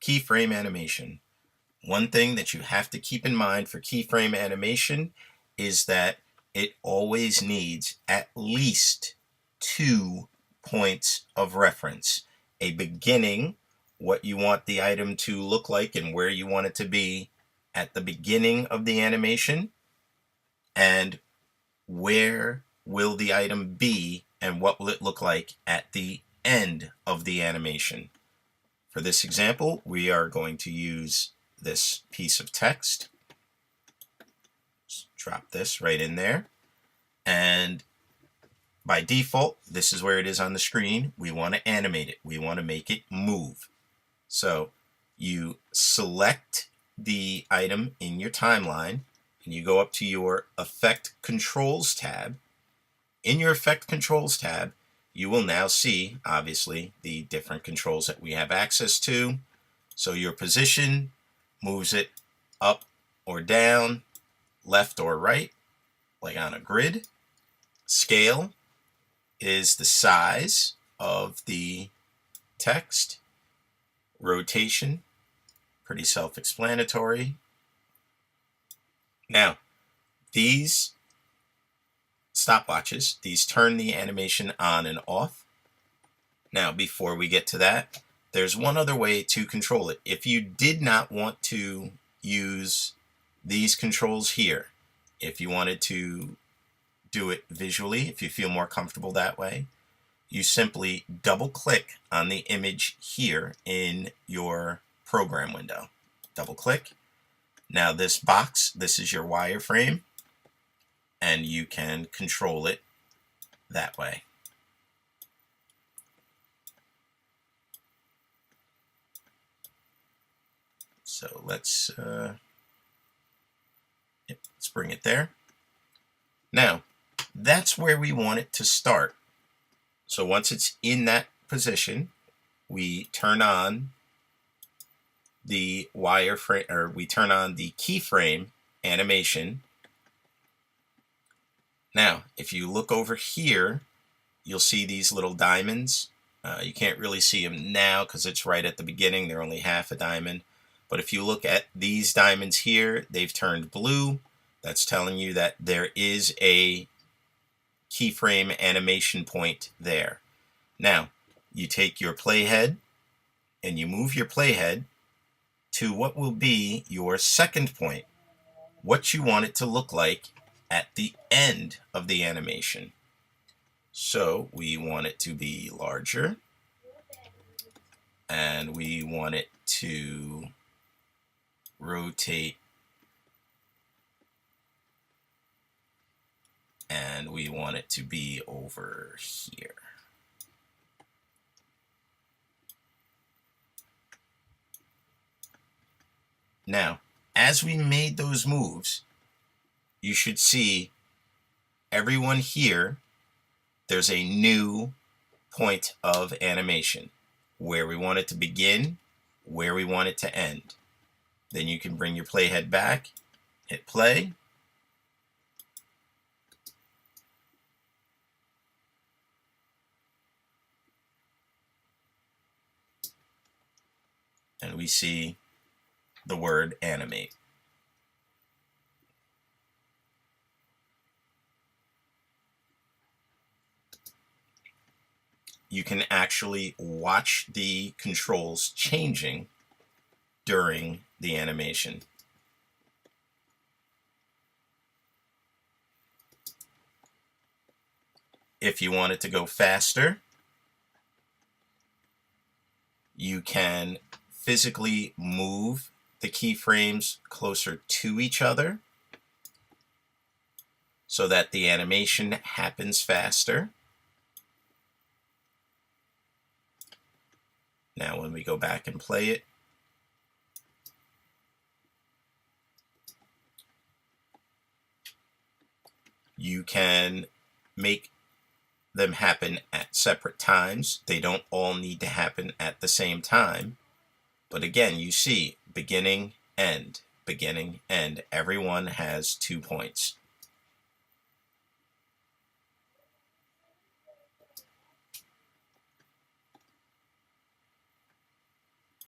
Keyframe animation. One thing that you have to keep in mind for keyframe animation is that it always needs at least 2 points of reference. A beginning, what you want the item to look like and where you want it to be at the beginning of the animation, and where will the item be and what will it look like at the end of the animation. For this example, we are going to use this piece of text. Just drop this right in there. And by default, this is where it is on the screen. We want to animate it. We want to make it move. So you select the item in your timeline and you go up to your Effect Controls tab. In your Effect Controls tab, you will now see, obviously, the different controls that we have access to. So your position moves it up or down, left or right, like on a grid. Scale is the size of the text. Rotation, pretty self-explanatory. Now, these stopwatches, these turn the animation on and off. Now, before we get to that, there's one other way to control it. If you did not want to use these controls here, if you wanted to do it visually, if you feel more comfortable that way, you simply double click on the image here in your program window. Double click. Now this box, this is your wireframe, and you can control it that way. So let's bring it there. Now, that's where we want it to start. So once it's in that position, we turn on the wireframe, or we turn on the keyframe animation. Now, if you look over here, you'll see these little diamonds. You can't really see them now because it's right at the beginning. They're only half a diamond. But if you look at these diamonds here, they've turned blue. That's telling you that there is a keyframe animation point there. Now, you take your playhead and you move your playhead to what will be your second point, what you want it to look like at the end of the animation. So we want it to be larger, and we want it to rotate, and we want it to be over here. Now, as we made those moves, you should see everyone here, there's a new point of animation, where we want it to begin, where we want it to end. Then you can bring your playhead back, hit play, and we see the word animate. You can actually watch the controls changing during the animation. If you want it to go faster, you can physically move the keyframes closer to each other so that the animation happens faster. Now when we go back and play it, you can make them happen at separate times. They don't all need to happen at the same time. But again, you see beginning, end, beginning, end. Everyone has 2 points.